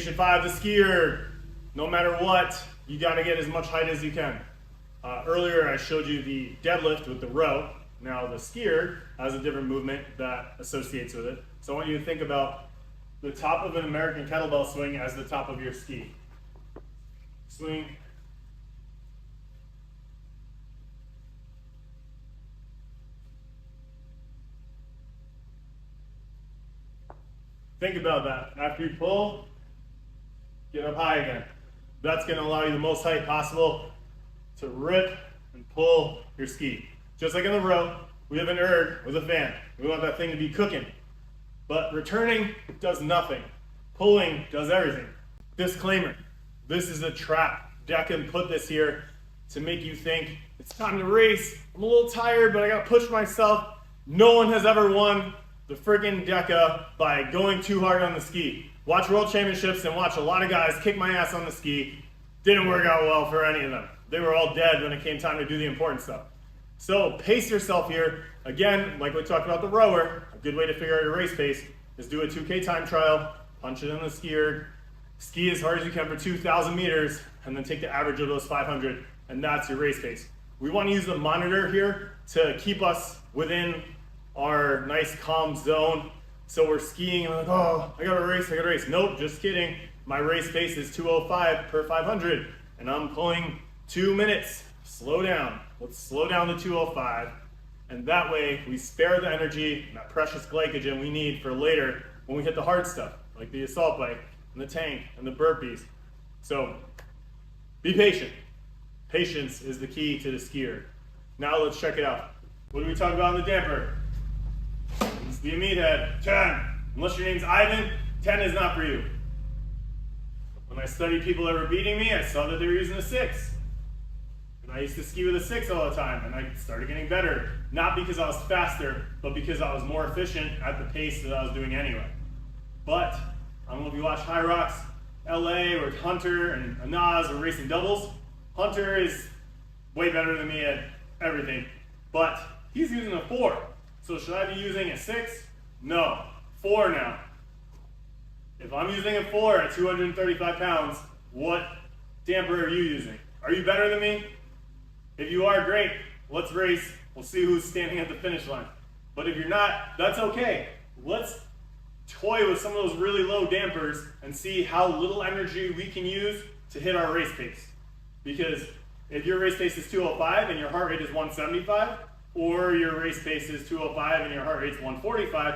Station 5, the skier. No matter what, you got to get as much height as you can. Earlier I showed you the deadlift with the row. Now the skier has a different movement that associates with it. So I want you to think about the top of an American kettlebell swing as the top of your ski. Swing. Think about that. After you pull, get up high again. That's going to allow you the most height possible to rip and pull your ski. Just like in the row, we have an erg with a fan. We want that thing to be cooking. But returning does nothing. Pulling does everything. Disclaimer, this is a trap. DEKA put this here to make you think, it's time to race. I'm a little tired, but I got to push myself. No one has ever won the friggin' DEKA by going too hard on the ski. Watch World Championships and watch a lot of guys kick my ass on the ski. Didn't work out well for any of them. They were all dead when it came time to do the important stuff. So pace yourself here. Again, like we talked about the rower, a good way to figure out your race pace is do a 2K time trial, punch it in the skier, ski as hard as you can for 2,000 meters, and then take the average of those 500, and that's your race pace. We want to use the monitor here to keep us within our nice calm zone. So we're skiing and I'm like, oh, I gotta race. Nope, just kidding. My race pace is 2:05 per 500 and I'm pulling 2 minutes. Slow down. Let's slow down to 2:05. And that way we spare the energy and that precious glycogen we need for later when we hit the hard stuff, like the assault bike and the tank and the burpees. So be patient. Patience is the key to the skier. Now let's check it out. What do we talk about in the damper? It's the meathead. 10. Unless your name's Ivan, 10 is not for you. When I studied people that were beating me, I saw that they were using a 6. And I used to ski with a 6 all the time, and I started getting better. Not because I was faster, but because I was more efficient at the pace that I was doing anyway. But, I don't know if you watch High Rocks LA or Hunter and Anaz or racing doubles. Hunter is way better than me at everything, but he's using a 4. So should I be using a 6? No, 4 now. If I'm using a 4 at 235 pounds, what damper are you using? Are you better than me? If you are, great. Let's race. We'll see who's standing at the finish line. But if you're not, that's okay. Let's toy with some of those really low dampers and see how little energy we can use to hit our race pace. Because if your race pace is 2:05 and your heart rate is 175, or your race pace is 2:05 and your heart rate's 145,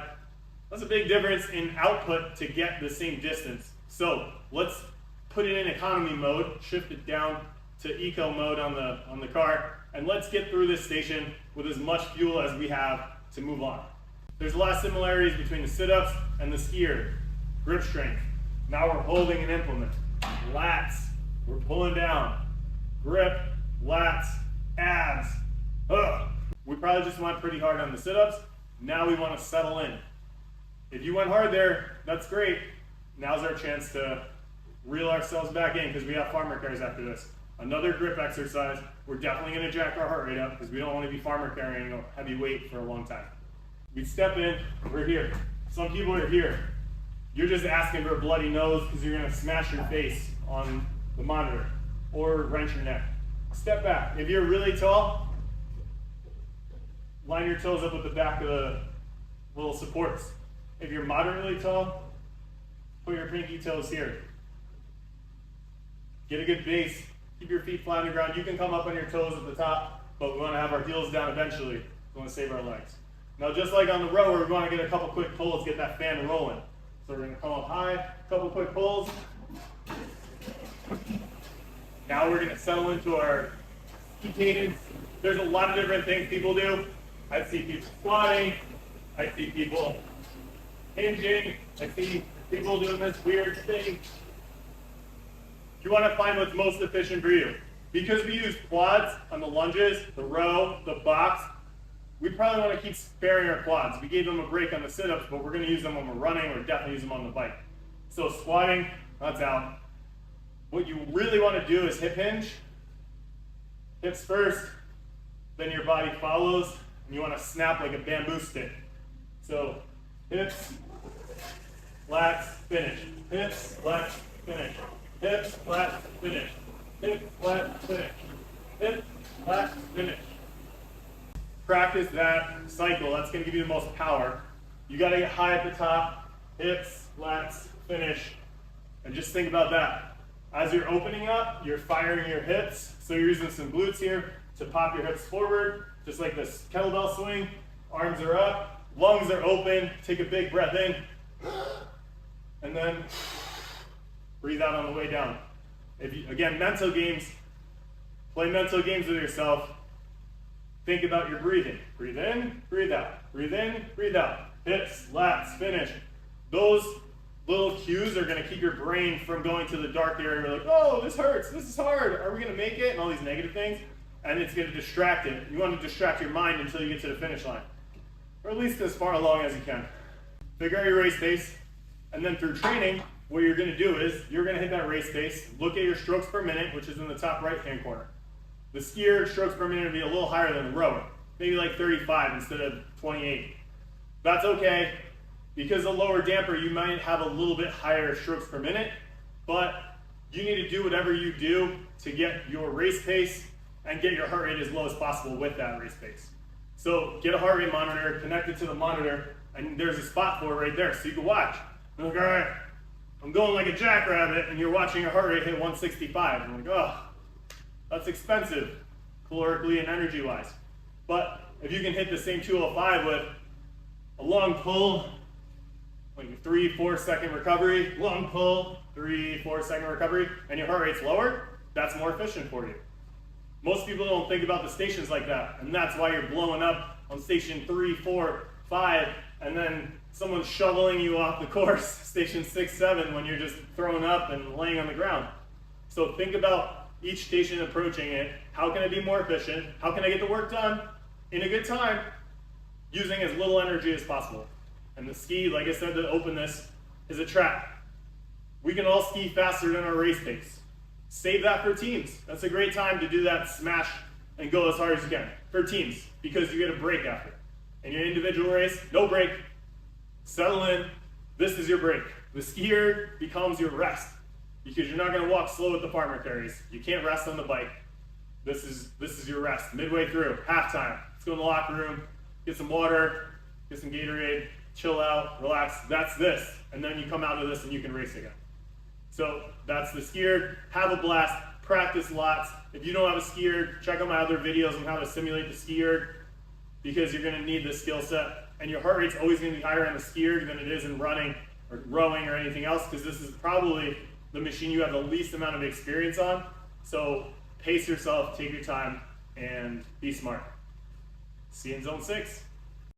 that's a big difference in output to get the same distance. So let's put it in economy mode, shift it down to eco mode on the car, and let's get through this station with as much fuel as we have to move on. There's a lot of similarities between the sit-ups and the skier. Grip strength. Now we're holding an implement. Lats. We're pulling down. Grip, lats, abs. Ugh. We probably just went pretty hard on the sit-ups. Now we want to settle in. If you went hard there, that's great. Now's our chance to reel ourselves back in because we have farmer carries after this. Another grip exercise. We're definitely going to jack our heart rate up because we don't want to be farmer carrying a heavy weight for a long time. We step in, we're here. Some people are here. You're just asking for a bloody nose because you're going to smash your face on the monitor or wrench your neck. Step back. If you're really tall, line your toes up with the back of the little supports. If you're moderately tall, put your pinky toes here. Get a good base. Keep your feet flat on the ground. You can come up on your toes at the top, but we want to have our heels down eventually. We want to save our legs. Now, just like on the rower, we want to get a couple quick pulls, get that fan rolling. So we're going to come up high, a couple quick pulls. Now we're going to settle into our cadence. There's a lot of different things people do. I see people squatting. I see people hinging. I see people doing this weird thing. You want to find what's most efficient for you. Because we use quads on the lunges, the row, the box, we probably want to keep sparing our quads. We gave them a break on the sit-ups, but we're going to use them when we're running, or definitely use them on the bike. So squatting, that's out. What you really want to do is hip hinge. Hips first, then your body follows, and you want to snap like a bamboo stick. So hips, lats, finish. Hips, lats, finish. Hips, flat, finish. Hips, flat, finish. Hips, flat, finish. Practice that cycle. That's going to give you the most power. You got to get high at the top. Hips, lats, finish. And just think about that. As you're opening up, you're firing your hips. So you're using some glutes here to pop your hips forward, just like this kettlebell swing. Arms are up, lungs are open. Take a big breath in. And then breathe out on the way down. Again, mental games. Play mental games with yourself. Think about your breathing. Breathe in, breathe out. Breathe in, breathe out. Hips, lats, finish. Those little cues are going to keep your brain from going to the dark area where like, oh, this hurts, this is hard, are we going to make it? And all these negative things. And it's going to distract it. You want to distract your mind until you get to the finish line. Or at least as far along as you can. Figure out your race pace. And then through training, what you're going to do is you're going to hit that race pace. Look at your strokes per minute, which is in the top right-hand corner. The skier strokes per minute would be a little higher than the rower. Maybe like 35 instead of 28. That's okay. Because of lower damper, you might have a little bit higher strokes per minute, but you need to do whatever you do to get your race pace and get your heart rate as low as possible with that race pace. So get a heart rate monitor, connect it to the monitor, and there's a spot for it right there, so you can watch. You're like, all right, I'm going like a jackrabbit, and you're watching your heart rate hit 165. And you're like, oh, that's expensive, calorically and energy-wise. But if you can hit the same 205 with a long pull, like a 3-4 second recovery, long pull, 3-4 second recovery, and your heart rate's lower, that's more efficient for you. Most people don't think about the stations like that, and that's why you're blowing up on station 3, 4, 5, and then someone's shoveling you off the course, station 6, 7, when you're just throwing up and laying on the ground. So think about each station approaching it. How can I be more efficient? How can I get the work done in a good time using as little energy as possible? And the ski, like I said, to open this, is a trap. We can all ski faster than our race pace. Save that for teams. That's a great time to do that smash and go as hard as you can for teams, because you get a break after. In your individual race, no break. Settle in. This is your break. The skier becomes your rest, because you're not going to walk slow with the farmer carries. You can't rest on the bike. This is your rest. Midway through, halftime. Let's go in the locker room, get some water, get some Gatorade, chill out, relax. That's this. And then you come out of this and you can race again. So that's the skier. Have a blast. Practice lots. If you don't have a skier, check out my other videos on how to simulate the skier, because you're going to need this skill set. And your heart rate's always going to be higher on the skier than it is in running or rowing or anything else, because this is probably the machine you have the least amount of experience on. So pace yourself, take your time, and be smart. See you in zone 6.